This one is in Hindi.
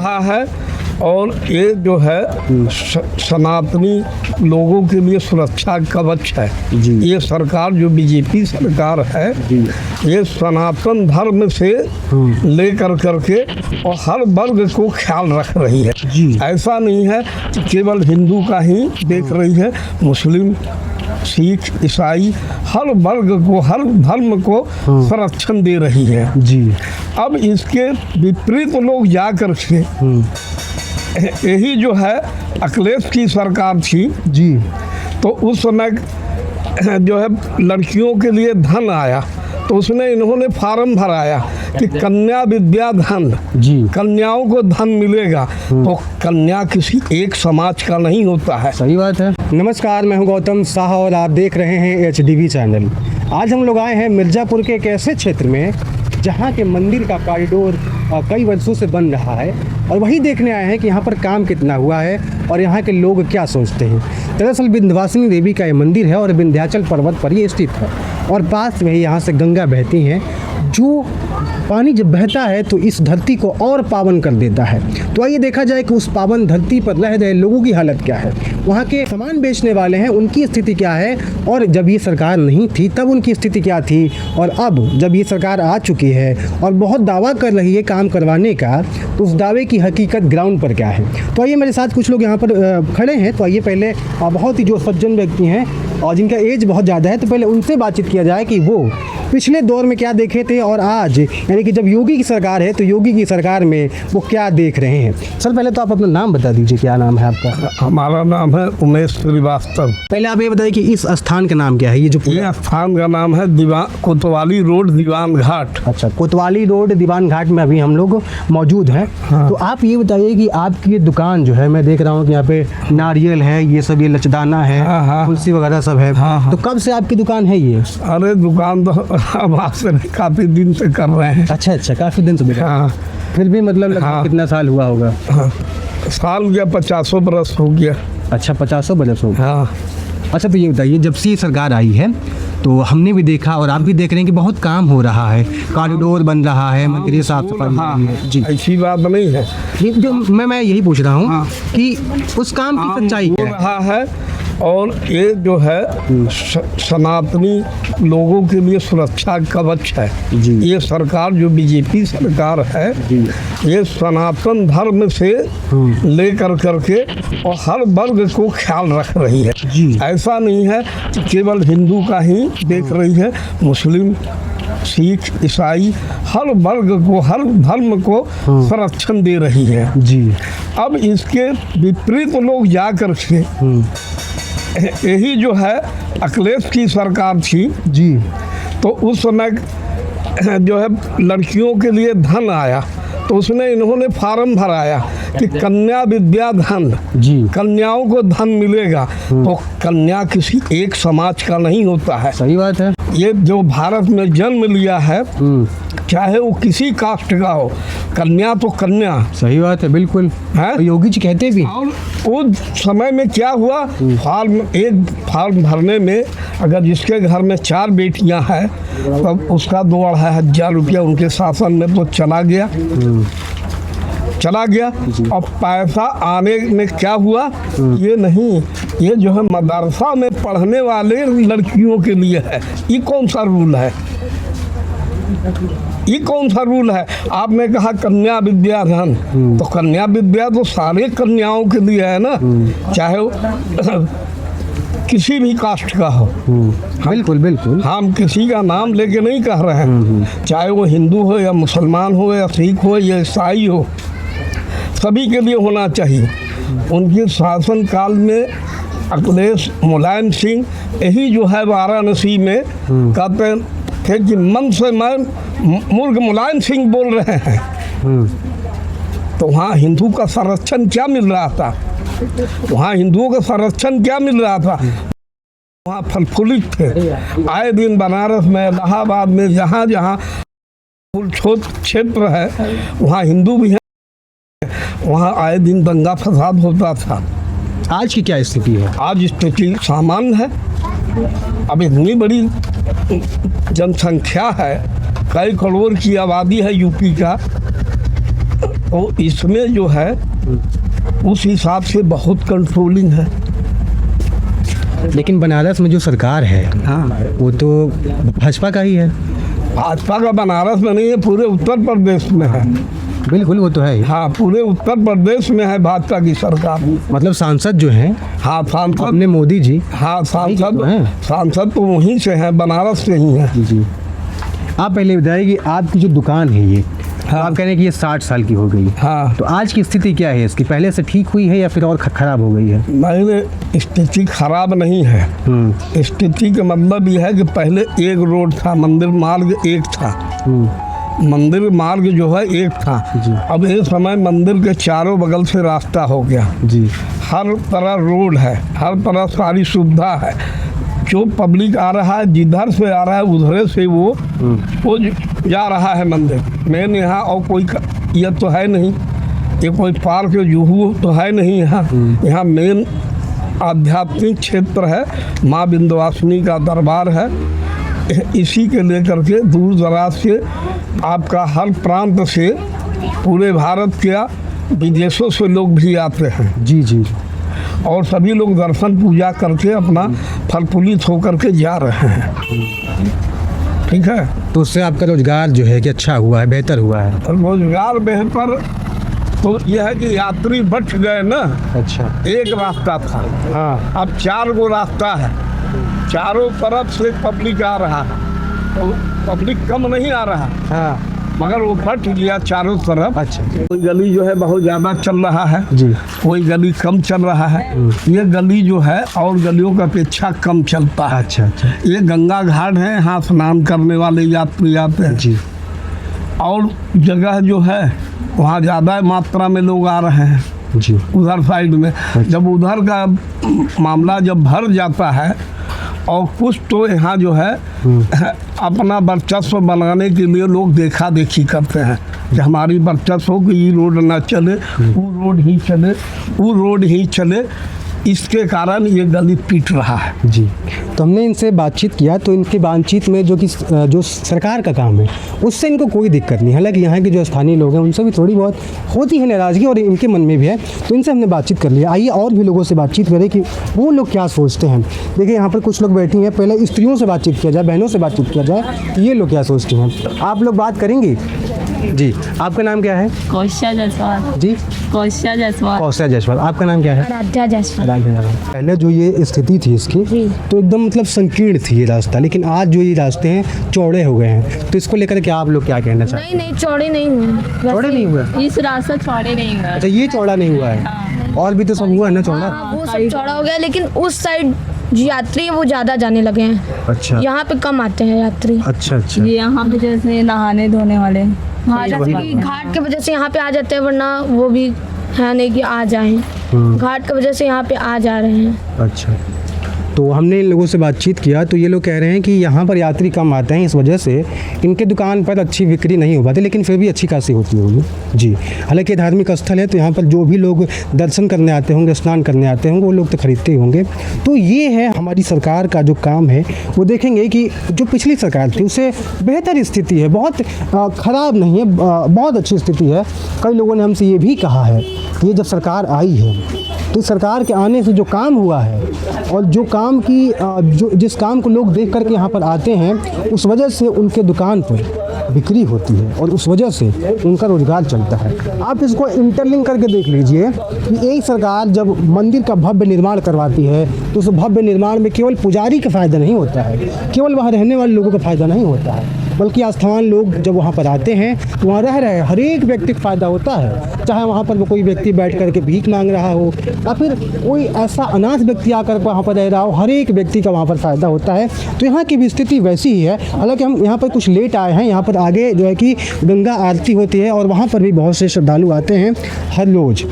रहा है और ये जो है सनातनी लोगों के लिए सुरक्षा कवच है। ये सरकार जो बीजेपी सरकार है ये सनातन धर्म से लेकर करके और हर वर्ग को ख्याल रख रही है। ऐसा नहीं है कि केवल हिंदू का ही देख रही है, मुस्लिम, सिख, ईसाई हर वर्ग को, हर धर्म को संरक्षण दे रही है। अब इसके विपरीत लोग जा कर के यही जो है अखिलेश की सरकार थी तो उस समय जो है लड़कियों के लिए धन आया तो उसने इन्होंने फार्म भराया कि कन्या विद्या धन, कन्याओं को धन मिलेगा। तो कन्या किसी एक समाज का नहीं होता है। सही बात है। नमस्कार, मैं हूं गौतम शाह और आप देख रहे हैं HDV चैनल। आज हम लोग आए हैं मिर्ज़ापुर के एक ऐसे क्षेत्र में जहां के मंदिर का कॉरिडोर कई वर्षों से बन रहा है और वही देखने आए हैं कि यहाँ पर काम कितना हुआ है और यहाँ के लोग क्या सोचते हैं। दरअसल विंध्यवासिनी देवी का ये मंदिर है और विंध्याचल पर्वत पर ये स्थित है और पास में ही यहाँ से गंगा बहती हैं। जो पानी जब बहता है तो इस धरती को और पावन कर देता है। तो आइए देखा जाए कि उस पावन धरती पर रह रहे लोगों की हालत क्या है, वहाँ के सामान बेचने वाले हैं उनकी स्थिति क्या है, और जब ये सरकार नहीं थी तब उनकी स्थिति क्या थी, और अब जब ये सरकार आ चुकी है और बहुत दावा कर रही है काम करवाने का, तो उस दावे की हकीकत ग्राउंड पर क्या है। तो आइए मेरे साथ कुछ लोग यहाँ पर खड़े हैं। तो आइए पहले बहुत ही जो सज्जन व्यक्ति हैं और जिनका एज बहुत ज़्यादा है तो पहले उनसे बातचीत किया जाए कि वो पिछले दौर में क्या देखे थे और आज यानी कि जब योगी की सरकार है तो योगी की सरकार में वो क्या देख रहे हैं। सर पहले तो आप अपना नाम बता दीजिए, क्या नाम है आपका? हमारा नाम है उमेश श्रीवास्तव। पहले आप ये बताइए कि इस स्थान का नाम क्या है? ये स्थान का नाम है कोतवाली रोड दीवान घाट। अच्छा, कोतवाली रोड दीवान घाट में अभी हम लोग मौजूद हैं। तो आप ये बताइए कि आपकी ये दुकान जो है, मैं देख रहा हूँ कि यहाँ पे नारियल है, ये सब, ये लचदाना है, तुलसी वगैरह सब है। तो कब से आपकी दुकान है ये? अरे दुकान तो अब आपसे काफी दिन से कर रहे हैं। अच्छा, काफी दिन से। फिर भी मतलब कितना साल हुआ होगा? साल गया 50 बरस हो गया। अच्छा, 50 बरस हो गया। अच्छा, तो ये बताइए जब से सरकार आई है तो हमने भी देखा और आप भी देख रहे हैं कि बहुत काम हो रहा है, कॉरिडोर बन रहा है, मंदिर साफ सफाई। जी, ऐसी बात नहीं है। जो मैं यही पूछ रहा हूँ कि उस काम की सच्चाई क्या रहा है और ये जो है सनातनी लोगों के लिए सुरक्षा कवच है। ये सरकार जो बीजेपी सरकार है ये सनातन धर्म से लेकर करके और हर वर्ग को ख्याल रख रही है। ऐसा नहीं है कि केवल हिंदू का ही देख रही है, मुस्लिम, सिख, ईसाई हर वर्ग को, हर धर्म को संरक्षण दे रही है। अब इसके विपरीत लोग जा कर के यही जो है अखिलेश की सरकार थी तो उस समय जो है लड़कियों के लिए धन आया तो उसने इन्होंने फार्म भराया कि कन्या विद्या धन, कन्याओं को धन मिलेगा। तो कन्या किसी एक समाज का नहीं होता है। सही बात है। ये जो भारत में जन्म लिया है चाहे वो किसी कास्ट का हो, कन्या तो कन्या। सही बात है, बिल्कुल है। योगी जी कहते भी। और उस समय में क्या हुआ, एक फार्म भरने में अगर जिसके घर में 4 बेटियां हैं तब उसका 2-2,500 रुपया उनके शासन में तो चला गया। और पैसा आने में क्या हुआ, ये नहीं, ये जो है मदरसा में पढ़ने वाले लड़कियों के लिए है। ये कौन सा रूल है? आपने कहा कन्या विद्या धन, तो कन्या विद्या तो सारे कन्याओं के लिए है ना, चाहे वो किसी भी कास्ट का हो। बिल्कुल। हम किसी का नाम लेके नहीं कह रहे हैं, चाहे वो हिंदू हो या मुसलमान हो या सिख हो या ईसाई हो, सभी के लिए होना चाहिए। उनके शासन काल में अखिलेश, मुलायम सिंह, यही जो है वाराणसी में कहते थे कि मन से मैं मूर्ख मुलायम सिंह बोल रहे हैं। तो वहाँ हिंदू का संरक्षण क्या मिल रहा था? हिंदुओं का संरक्षण क्या मिल रहा था? वहाँ फलफुलित थे। आए दिन बनारस में, इलाहाबाद में, जहाँ क्षेत्र है वहाँ हिंदू भी हैं, वहाँ आए दिन दंगा फसाद होता था। आज की क्या स्थिति है? आज स्थिति सामान्य है। अब इतनी बड़ी जनसंख्या है, कई करोड़ की आबादी है यूपी का, और इसमें जो है उस हिसाब से बहुत कंट्रोलिंग है। लेकिन बनारस में जो सरकार है हाँ, वो तो भाजपा का ही है। भाजपा का बनारस में नहीं है, पूरे उत्तर प्रदेश में है। बिल्कुल, वो तो है ही। हाँ, पूरे उत्तर प्रदेश में है भाजपा की सरकार। मतलब सांसद जो हैं हाँ, सांसद अपने मोदी जी। हाँ, तो हैं। सांसद तो वहीं से हैं, बनारस से ही हैं। जी। आप पहले बताइए कि आपकी जो दुकान है ये, हाँ। आप कह रहे हैं कि ये 60 साल की हो गई। हाँ, तो आज की स्थिति क्या है इसकी? पहले से ठीक हुई है या फिर और खराब हो गई है? मैंने स्थिति खराब नहीं है। स्थिति का मतलब यह है कि पहले एक रोड था, मंदिर मार्ग एक था। मंदिर मार्ग जो है एक था। जी। अब इस समय मंदिर के चारों बगल से रास्ता हो गया। जी। हर तरह रोड है, हर तरह सारी सुविधा है। जो पब्लिक आ रहा है, जिधर से आ रहा है उधर से वो जा रहा है मंदिर। मेन यहाँ और कोई ये तो है नहीं, ये कोई पार्क जुहू तो है नहीं यहाँ। यहाँ मेन आध्यात्मिक क्षेत्र है, माँ विंध्यवासिनी का दरबार है। इसी के लेकर के दूर दराज से आपका हर प्रांत से, पूरे भारत के विदेशों से लोग भी आते हैं। जी जी। और सभी लोग दर्शन पूजा करके अपना फलफुलित होकर के जा रहे हैं। ठीक है, तो उससे आपका रोजगार जो है कि अच्छा हुआ है, बेहतर हुआ है? रोजगार बेहतर तो यह है कि यात्री बढ़ गए ना। अच्छा। एक रास्ता था, हाँ। अब 4 गो रास्ता है, चारों तरफ से पब्लिक आ रहा है। तो पब्लिक कम नहीं आ रहा, हाँ, मगर वो फट गया चारों तरफ। अच्छा। कोई गली जो है बहुत ज़्यादा चल रहा है जी। कोई गली कम चल रहा है। ये गली जो है और गलियों का अपेक्षा कम चलता है। अच्छा अच्छा। ये गंगा घाट है, यहाँ स्नान करने वाले यात्री आते हैं। जी। और जगह जो है वहाँ ज़्यादा मात्रा में लोग आ रहे हैं जी। उधर साइड में। जब उधर का मामला जब भर जाता है और कुछ तो यहाँ जो है अपना वर्चस्व बनाने के लिए लोग देखा देखी करते हैं कि हमारी वर्चस्व हो कि ये रोड ना चले, वो रोड ही चले, वो रोड ही चले। इसके कारण ये गली पीट रहा है। जी। तो हमने इनसे बातचीत किया, तो इनकी बातचीत में जो सरकार का काम है उससे इनको कोई दिक्कत नहीं। हालांकि यहाँ के जो स्थानीय लोग हैं उनसे भी थोड़ी बहुत होती है नाराज़गी और इनके मन में भी है, तो इनसे हमने बातचीत कर लिया। आइए और भी लोगों से बातचीत करें कि वो लोग क्या सोचते हैं। देखिए यहाँ पर कुछ लोग बैठी हैं, पहले स्त्रियों से बातचीत किया जाए, बहनों से बातचीत किया जाए कि ये लोग क्या सोचते हैं। आप लोग बात करेंगी? जी। आपका नाम क्या है? कौशिया जायसवाल। जी। कौशिया जायसवाल। कौशिया जायसवाल। आपका नाम क्या है? आराध्या जायसवाल। पहले जो ये स्थिति थी इसकी तो एकदम मतलब संकीर्ण थी ये रास्ता, लेकिन आज जो ये रास्ते हैं चौड़े हो गए हैं, तो इसको लेकर के आप लोग क्या कहना चाहते हैं? नहीं चौड़े नहीं हुए। चौड़े नहीं हुए? इस रास्ता चौड़े नहीं हुआ। अच्छा, ये चौड़ा नहीं हुआ है, और भी तो सब हुआ है ना चौड़ा। वो सब चौड़ा हो गया, लेकिन उस साइड जो यात्री है वो ज़्यादा जाने लगे हैं। अच्छा। यहाँ पे कम आते हैं यात्री। अच्छा अच्छा। ये यहाँ पे जैसे नहाने धोने वाले, हाँ, जैसे कि घाट के वजह से यहाँ पे आ जाते हैं, वरना वो भी है नहीं कि आ जाएं। घाट की वजह से यहाँ पे आ जा रहे हैं। अच्छा। तो हमने इन लोगों से बातचीत किया, तो ये लोग कह रहे हैं कि यहाँ पर यात्री कम आते हैं, इस वजह से इनके दुकान पर अच्छी बिक्री नहीं हो पाती, लेकिन फिर भी अच्छी खासी होती होगी। जी। हालांकि धार्मिक स्थल है, तो यहाँ पर जो भी लोग दर्शन करने आते होंगे, स्नान करने आते होंगे, वो लोग तो खरीदते ही होंगे। तो ये है हमारी सरकार का जो काम है। वो देखेंगे कि जो पिछली सरकार थी उससे बेहतर स्थिति है, बहुत ख़राब नहीं है, बहुत अच्छी स्थिति है। कई लोगों ने हमसे ये भी कहा है कि ये जब सरकार आई है तो सरकार के आने से जो काम हुआ है और जो काम की जिस काम को लोग देख करके यहाँ पर आते हैं, उस वजह से उनके दुकान पर बिक्री होती है और उस वजह से उनका रोजगार चलता है। आप इसको इंटरलिंक करके देख लीजिए कि एक सरकार जब मंदिर का भव्य निर्माण करवाती है तो उस भव्य निर्माण में केवल पुजारी का फ़ायदा नहीं होता है, केवल वहाँ रहने वाले लोगों का फ़ायदा नहीं होता है, बल्कि आस्थान लोग जब वहाँ पर आते हैं तो वहाँ रह रहे हर एक व्यक्ति को फ़ायदा होता है। चाहे वहाँ पर वो कोई व्यक्ति बैठ करके भीख मांग रहा हो या फिर कोई ऐसा अनाथ व्यक्ति आकर वहाँ पर रह रहा हो, हर एक व्यक्ति का वहाँ पर फ़ायदा होता है। तो यहाँ की भी स्थिति वैसी ही है। हालांकि हम यहाँ पर कुछ लेट आए हैं, यहाँ पर आगे जो है कि गंगा आरती होती है और वहाँ पर भी बहुत से श्रद्धालु आते हैं हर रोज़।